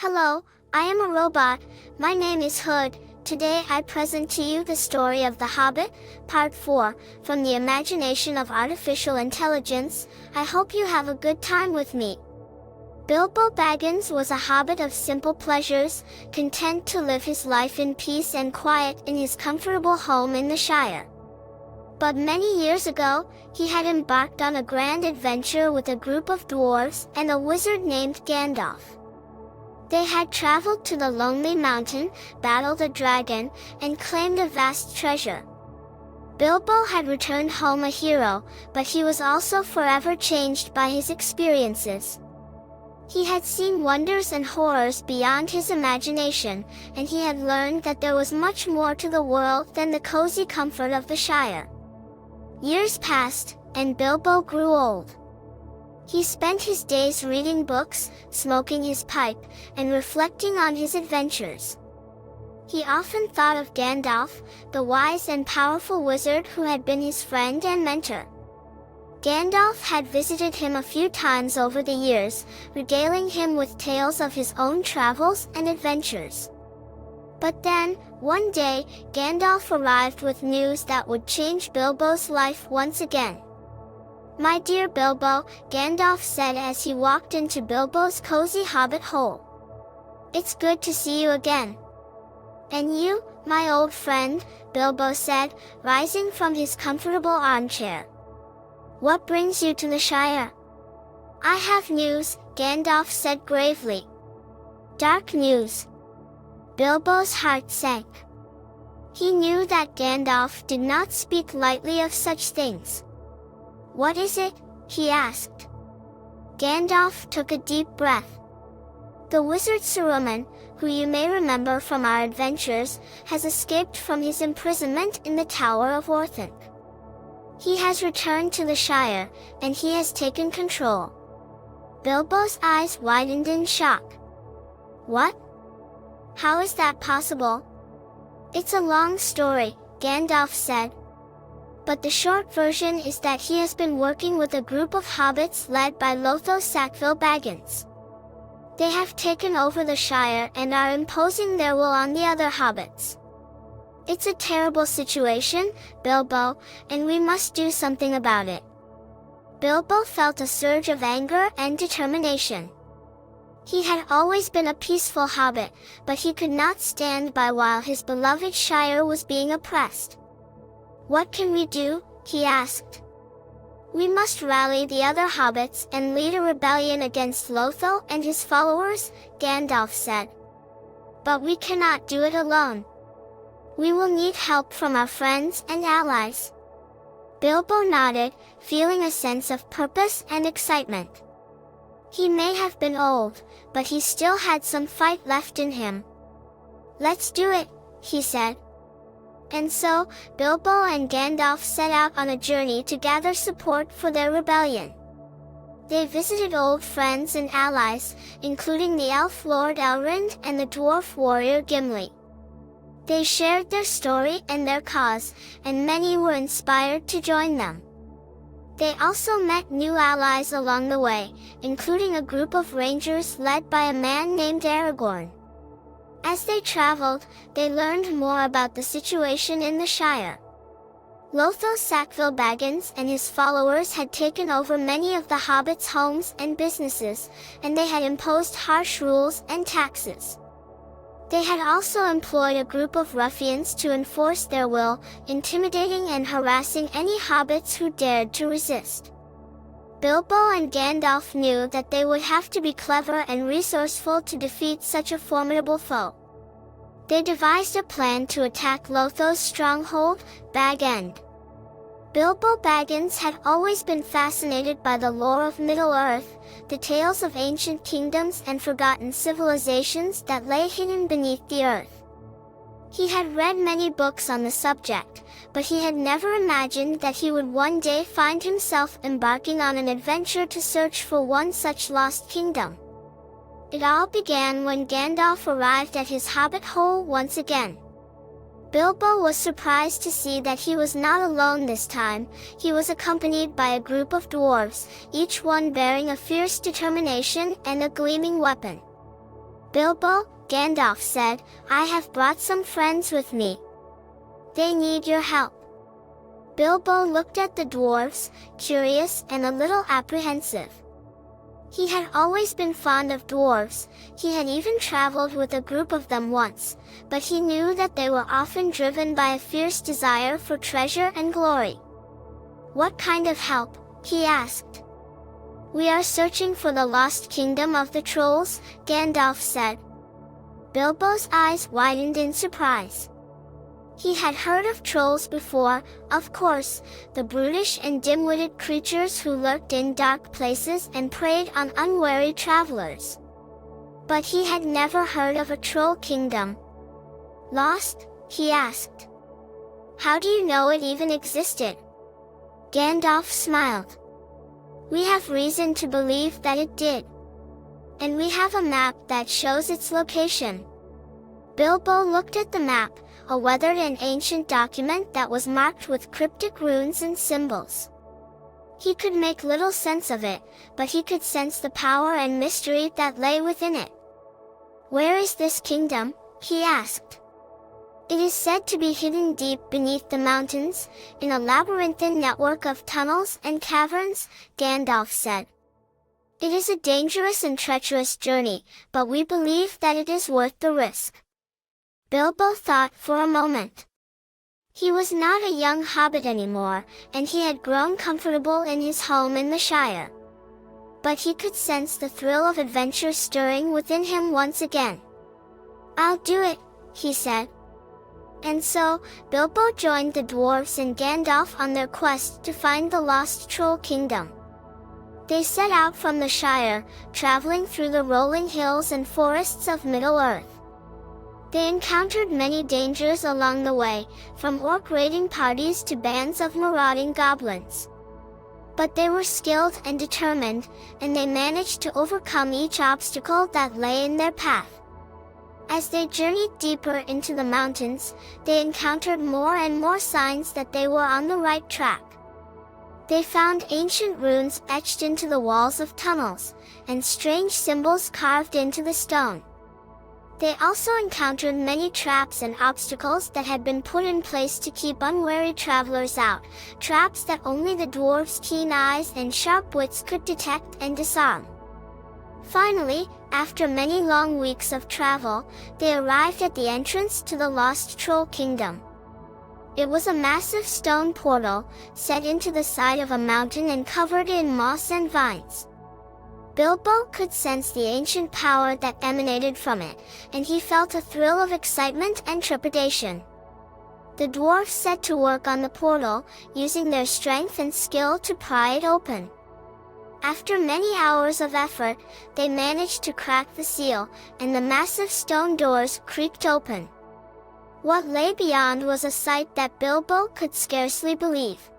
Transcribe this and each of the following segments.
Hello, I am a robot. My name is Hood. Today I present to you the story of The Hobbit, Part 4, from the imagination of artificial intelligence. I hope you have a good time with me. Bilbo Baggins was a hobbit of simple pleasures, content to live his life in peace and quiet in his comfortable home in the Shire. But many years ago, he had embarked on a grand adventure with a group of dwarves and a wizard named Gandalf. They had traveled to the Lonely Mountain, battled a dragon, and claimed a vast treasure. Bilbo had returned home a hero, but he was also forever changed by his experiences. He had seen wonders and horrors beyond his imagination, and he had learned that there was much more to the world than the cozy comfort of the Shire. Years passed, and Bilbo grew old. He spent his days reading books, smoking his pipe, and reflecting on his adventures. He often thought of Gandalf, the wise and powerful wizard who had been his friend and mentor. Gandalf had visited him a few times over the years, regaling him with tales of his own travels and adventures. But then, one day, Gandalf arrived with news that would change Bilbo's life once again. "My dear Bilbo," Gandalf said as he walked into Bilbo's cozy hobbit hole. "It's good to see you again." "And you, my old friend," Bilbo said, rising from his comfortable armchair. "What brings you to the Shire?" "I have news," Gandalf said gravely. "Dark news." Bilbo's heart sank. He knew that Gandalf did not speak lightly of such things. "What is it?" he asked. Gandalf took a deep breath. "The wizard Saruman, who you may remember from our adventures, has escaped from his imprisonment in the Tower of OfThe. He has returned to the Shire, and he has taken control." Bilbo's eyes widened in shock. "What? How is that possible?" "It's a long story," Gandalf said. "But the short version is that he has been working with a group of hobbits led by Lotho Sackville Baggins. They have taken over the Shire and are imposing their will on the other hobbits. It's a terrible situation, Bilbo, and we must do something about it." Bilbo felt a surge of anger and determination. He had always been a peaceful hobbit, but he could not stand by while his beloved Shire was being oppressed. "What can we do?" he asked. "We must rally the other hobbits and lead a rebellion against Lotho and his followers," Gandalf said. "But we cannot do it alone. We will need help from our friends and allies." Bilbo nodded, feeling a sense of purpose and excitement. He may have been old, but he still had some fight left in him. "Let's do it," he said. And so, Bilbo and Gandalf set out on a journey to gather support for their rebellion. They visited old friends and allies, including the elf Lord Elrond and the dwarf warrior Gimli. They shared their story and their cause, and many were inspired to join them. They also met new allies along the way, including a group of rangers led by a man named Aragorn. As they traveled, they learned more about the situation in the Shire. Lotho Sackville Baggins and his followers had taken over many of the hobbits' homes and businesses, and they had imposed harsh rules and taxes. They had also employed a group of ruffians to enforce their will, intimidating and harassing any hobbits who dared to resist. Bilbo and Gandalf knew that they would have to be clever and resourceful to defeat such a formidable foe. They devised a plan to attack Lotho's stronghold, Bag End. Bilbo Baggins had always been fascinated by the lore of Middle-earth, the tales of ancient kingdoms and forgotten civilizations that lay hidden beneath the earth. He had read many books on the subject, but he had never imagined that he would one day find himself embarking on an adventure to search for one such lost kingdom. It all began when Gandalf arrived at his hobbit hole once again. Bilbo was surprised to see that he was not alone this time. He was accompanied by a group of dwarves, each one bearing a fierce determination and a gleaming weapon. "Bilbo," Gandalf said, "I have brought some friends with me. They need your help." Bilbo looked at the dwarfs, curious and a little apprehensive. He had always been fond of dwarves, he had even traveled with a group of them once, but he knew that they were often driven by a fierce desire for treasure and glory. "What kind of help?" he asked. "We are searching for the lost kingdom of the trolls," Gandalf said. Bilbo's eyes widened in surprise. He had heard of trolls before, of course, the brutish and dim-witted creatures who lurked in dark places and preyed on unwary travelers. But he had never heard of a troll kingdom. "Lost?" he asked. "How do you know it even existed?" Gandalf smiled. "We have reason to believe that it did. And we have a map that shows its location." Bilbo looked at the map, a weathered and ancient document that was marked with cryptic runes and symbols. He could make little sense of it, but he could sense the power and mystery that lay within it. "Where is this kingdom?" he asked. "It is said to be hidden deep beneath the mountains, in a labyrinthine network of tunnels and caverns," Gandalf said. "It is a dangerous and treacherous journey, but we believe that it is worth the risk." Bilbo thought for a moment. He was not a young hobbit anymore, and he had grown comfortable in his home in the Shire. But he could sense the thrill of adventure stirring within him once again. "I'll do it," he said. And so, Bilbo joined the dwarves and Gandalf on their quest to find the lost troll kingdom. They set out from the Shire, traveling through the rolling hills and forests of Middle-earth. They encountered many dangers along the way, from orc raiding parties to bands of marauding goblins. But they were skilled and determined, and they managed to overcome each obstacle that lay in their path. As they journeyed deeper into the mountains, they encountered more and more signs that they were on the right track. They found ancient runes etched into the walls of tunnels, and strange symbols carved into the stone. They also encountered many traps and obstacles that had been put in place to keep unwary travelers out, traps that only the dwarves' keen eyes and sharp wits could detect and disarm. Finally, after many long weeks of travel, they arrived at the entrance to the lost troll kingdom. It was a massive stone portal, set into the side of a mountain and covered in moss and vines. Bilbo could sense the ancient power that emanated from it, and he felt a thrill of excitement and trepidation. The dwarfs set to work on the portal, using their strength and skill to pry it open. After many hours of effort, they managed to crack the seal, and the massive stone doors creaked open. What lay beyond was a sight that Bilbo could scarcely believe.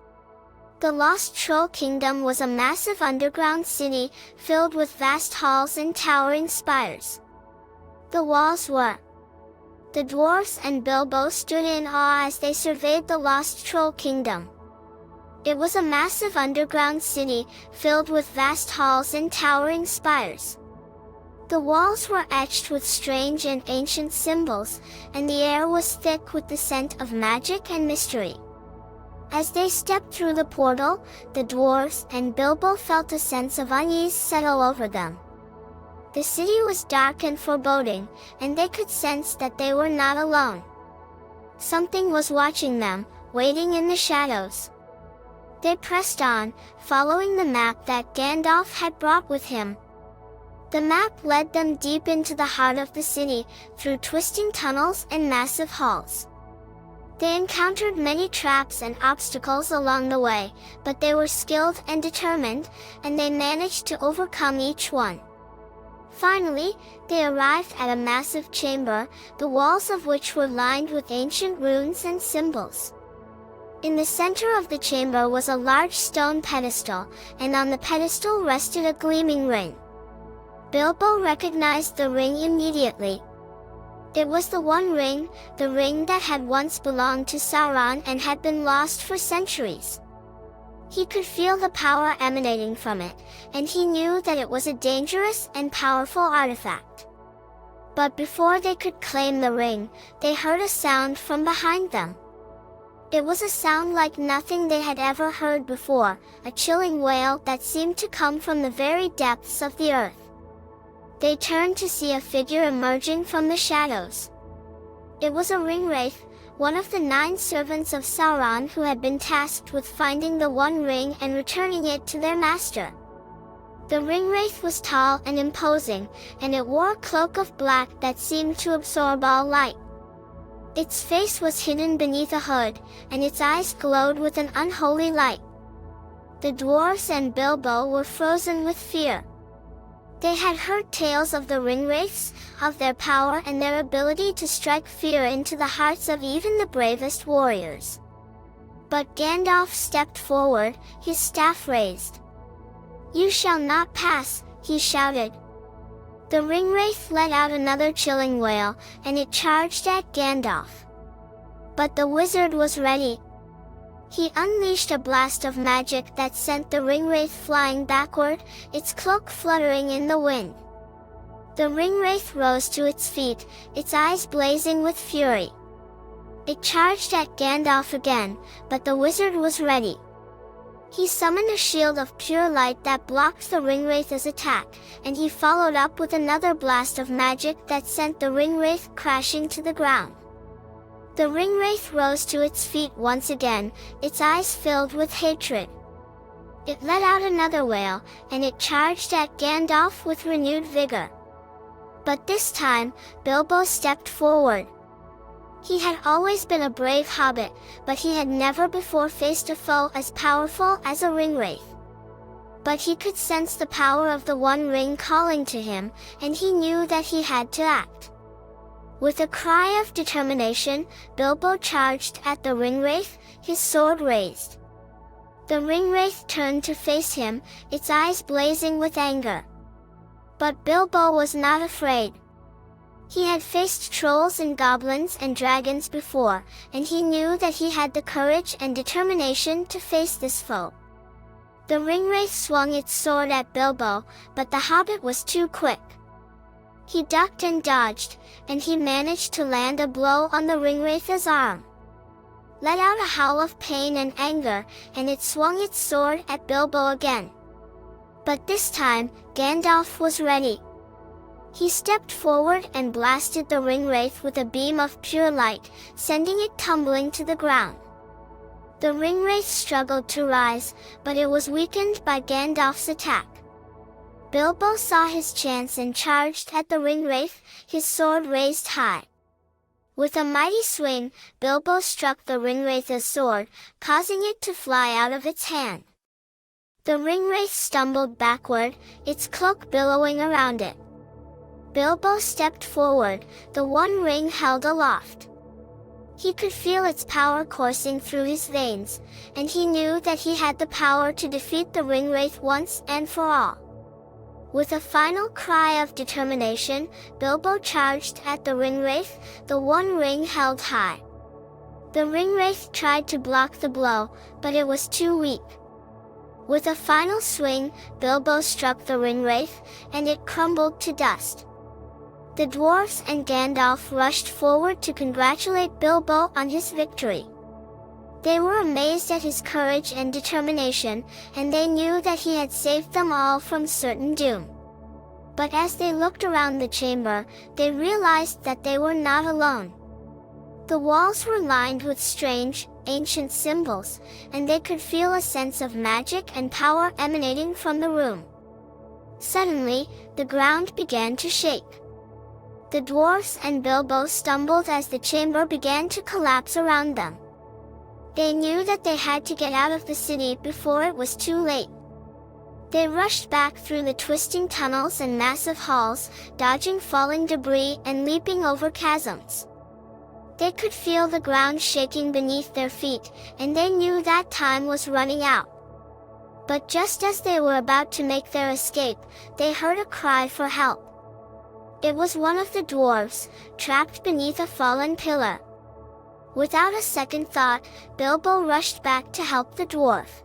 The Lost Troll Kingdom was a massive underground city, filled with vast halls and towering spires. The walls were. The dwarfs and Bilbo stood in awe as they surveyed the Lost Troll Kingdom. It was a massive underground city, filled with vast halls and towering spires. The walls were etched with strange and ancient symbols, and the air was thick with the scent of magic and mystery. As they stepped through the portal, the dwarves and Bilbo felt a sense of unease settle over them. The city was dark and foreboding, and they could sense that they were not alone. Something was watching them, waiting in the shadows. They pressed on, following the map that Gandalf had brought with him. The map led them deep into the heart of the city, through twisting tunnels and massive halls. They encountered many traps and obstacles along the way, but they were skilled and determined, and they managed to overcome each one. Finally, they arrived at a massive chamber, the walls of which were lined with ancient runes and symbols. In the center of the chamber was a large stone pedestal, and on the pedestal rested a gleaming ring. Bilbo recognized the ring immediately. It was the One Ring, the ring that had once belonged to Sauron and had been lost for centuries. He could feel the power emanating from it, and he knew that it was a dangerous and powerful artifact. But before they could claim the ring, they heard a sound from behind them. It was a sound like nothing they had ever heard before, a chilling wail that seemed to come from the very depths of the earth. They turned to see a figure emerging from the shadows. It was a ringwraith, one of the 9 servants of Sauron who had been tasked with finding the One Ring and returning it to their master. The ringwraith was tall and imposing, and it wore a cloak of black that seemed to absorb all light. Its face was hidden beneath a hood, and its eyes glowed with an unholy light. The dwarves and Bilbo were frozen with fear. They had heard tales of the ringwraiths, of their power and their ability to strike fear into the hearts of even the bravest warriors. But Gandalf stepped forward, his staff raised. "You shall not pass," he shouted. The ringwraith let out another chilling wail, and it charged at Gandalf. But the wizard was ready. He unleashed a blast of magic that sent the ringwraith flying backward, its cloak fluttering in the wind. The ringwraith rose to its feet, its eyes blazing with fury. It charged at Gandalf again, but the wizard was ready. He summoned a shield of pure light that blocked the ringwraith's attack, and he followed up with another blast of magic that sent the ringwraith crashing to the ground. The ringwraith rose to its feet once again, its eyes filled with hatred. It let out another wail, and it charged at Gandalf with renewed vigor. But this time, Bilbo stepped forward. He had always been a brave hobbit, but he had never before faced a foe as powerful as a ringwraith. But he could sense the power of the One Ring calling to him, and he knew that he had to act. With a cry of determination, Bilbo charged at the ringwraith, his sword raised. The ringwraith turned to face him, its eyes blazing with anger. But Bilbo was not afraid. He had faced trolls and goblins and dragons before, and he knew that he had the courage and determination to face this foe. The ringwraith swung its sword at Bilbo, but the hobbit was too quick. He ducked and dodged, and he managed to land a blow on the ringwraith's arm. Let out a howl of pain and anger, and it swung its sword at Bilbo again. But this time, Gandalf was ready. He stepped forward and blasted the ringwraith with a beam of pure light, sending it tumbling to the ground. The ringwraith struggled to rise, but it was weakened by Gandalf's attack. Bilbo saw his chance and charged at the ringwraith, his sword raised high. With a mighty swing, Bilbo struck the ringwraith's sword, causing it to fly out of its hand. The ringwraith stumbled backward, its cloak billowing around it. Bilbo stepped forward, the One Ring held aloft. He could feel its power coursing through his veins, and he knew that he had the power to defeat the ringwraith once and for all. With a final cry of determination, Bilbo charged at the ringwraith, the One Ring held high. The ringwraith tried to block the blow, but it was too weak. With a final swing, Bilbo struck the ringwraith, and it crumbled to dust. The dwarfs and Gandalf rushed forward to congratulate Bilbo on his victory. They were amazed at his courage and determination, and they knew that he had saved them all from certain doom. But as they looked around the chamber, they realized that they were not alone. The walls were lined with strange, ancient symbols, and they could feel a sense of magic and power emanating from the room. Suddenly, the ground began to shake. The dwarfs and Bilbo stumbled as the chamber began to collapse around them. They knew that they had to get out of the city before it was too late. They rushed back through the twisting tunnels and massive halls, dodging falling debris and leaping over chasms. They could feel the ground shaking beneath their feet, and they knew that time was running out. But just as they were about to make their escape, they heard a cry for help. It was one of the dwarves, trapped beneath a fallen pillar. Without a second thought, Bilbo rushed back to help the dwarf.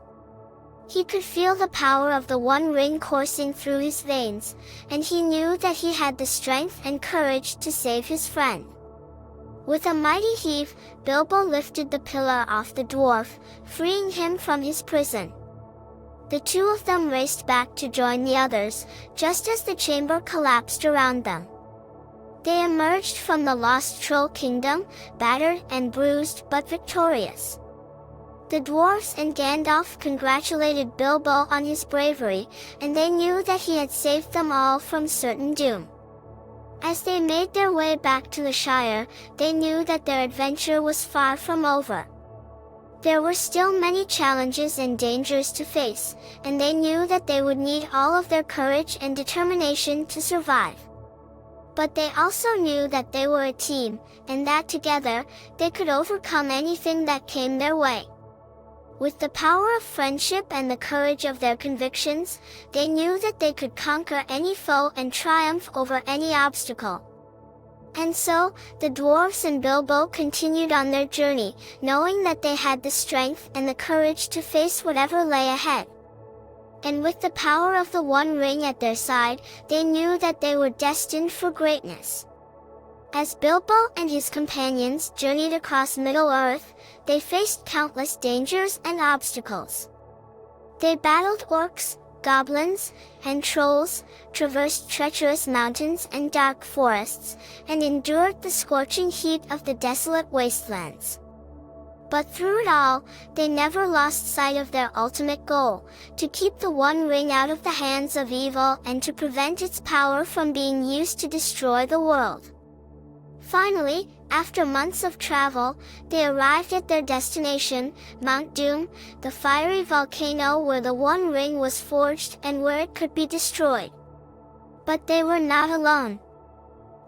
He could feel the power of the One Ring coursing through his veins, and he knew that he had the strength and courage to save his friend. With a mighty heave, Bilbo lifted the pillar off the dwarf, freeing him from his prison. The two of them raced back to join the others, just as the chamber collapsed around them. They emerged from the lost troll kingdom, battered and bruised but victorious. The dwarfs and Gandalf congratulated Bilbo on his bravery, and they knew that he had saved them all from certain doom. As they made their way back to the Shire, they knew that their adventure was far from over. There were still many challenges and dangers to face, and they knew that they would need all of their courage and determination to survive. But they also knew that they were a team, and that together, they could overcome anything that came their way. With the power of friendship and the courage of their convictions, they knew that they could conquer any foe and triumph over any obstacle. And so, the dwarfs and Bilbo continued on their journey, knowing that they had the strength and the courage to face whatever lay ahead. And with the power of the One Ring at their side, they knew that they were destined for greatness. As Bilbo and his companions journeyed across Middle-earth, they faced countless dangers and obstacles. They battled orcs, goblins, and trolls, traversed treacherous mountains and dark forests, and endured the scorching heat of the desolate wastelands. But through it all, they never lost sight of their ultimate goal, to keep the One Ring out of the hands of evil and to prevent its power from being used to destroy the world. Finally, after months of travel, they arrived at their destination, Mount Doom, the fiery volcano where the One Ring was forged and where it could be destroyed. But they were not alone.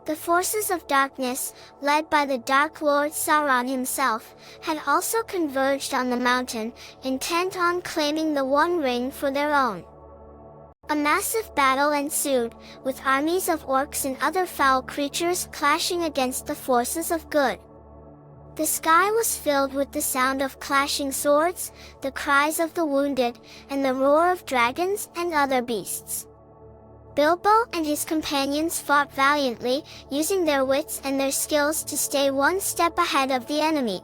The forces of darkness, led by the Dark Lord Sauron himself, had also converged on the mountain, intent on claiming the One Ring for their own. A massive battle ensued, with armies of orcs and other foul creatures clashing against the forces of good. The sky was filled with the sound of clashing swords, the cries of the wounded, and the roar of dragons and other beasts. Bilbo and his companions fought valiantly, using their wits and their skills to stay one step ahead of the enemy.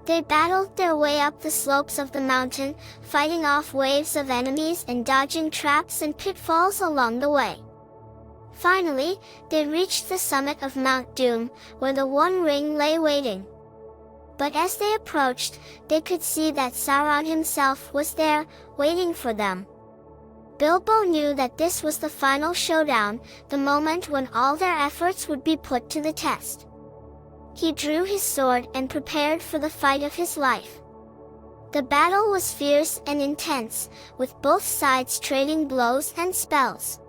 They battled their way up the slopes of the mountain, fighting off waves of enemies and dodging traps and pitfalls along the way. Finally, they reached the summit of Mount Doom, where the One Ring lay waiting. But as they approached, they could see that Sauron himself was there, waiting for them. Bilbo knew that this was the final showdown, the moment when all their efforts would be put to the test. He drew his sword and prepared for the fight of his life. The battle was fierce and intense, with both sides trading blows and spells.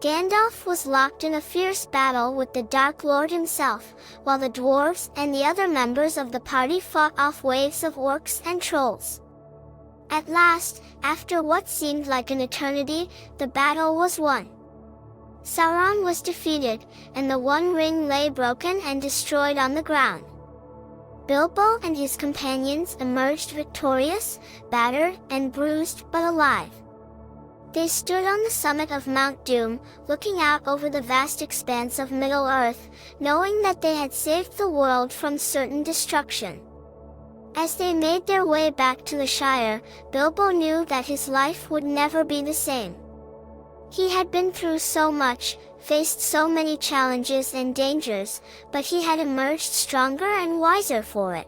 Gandalf was locked in a fierce battle with the Dark Lord himself, while the dwarves and the other members of the party fought off waves of orcs and trolls. At last, after what seemed like an eternity, the battle was won. Sauron was defeated, and the One Ring lay broken and destroyed on the ground. Bilbo and his companions emerged victorious, battered and bruised but alive. They stood on the summit of Mount Doom, looking out over the vast expanse of Middle-earth, knowing that they had saved the world from certain destruction. As they made their way back to the Shire, Bilbo knew that his life would never be the same. He had been through so much, faced so many challenges and dangers, but he had emerged stronger and wiser for it.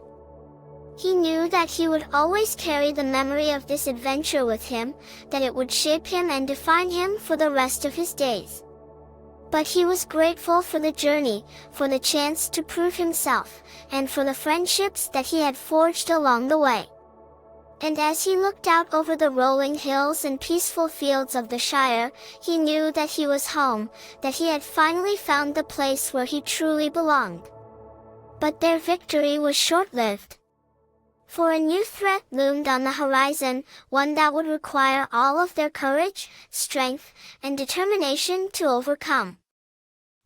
He knew that he would always carry the memory of this adventure with him, that it would shape him and define him for the rest of his days. But he was grateful for the journey, for the chance to prove himself, and for the friendships that he had forged along the way. And as he looked out over the rolling hills and peaceful fields of the Shire, he knew that he was home, that he had finally found the place where he truly belonged. But their victory was short-lived. For a new threat loomed on the horizon, one that would require all of their courage, strength, and determination to overcome.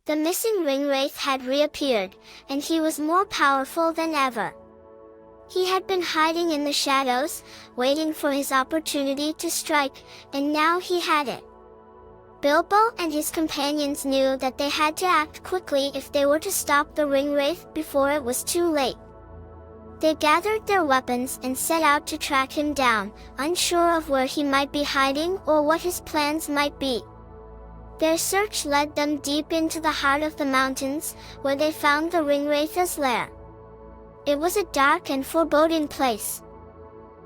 The missing ringwraith had reappeared, and he was more powerful than ever. He had been hiding in the shadows, waiting for his opportunity to strike, and now he had it. Bilbo and his companions knew that they had to act quickly if they were to stop the ringwraith before it was too late. They gathered their weapons and set out to track him down, unsure of where he might be hiding or what his plans might be. Their search led them deep into the heart of the mountains, where they found the ringwraith's lair. It was a dark and foreboding place.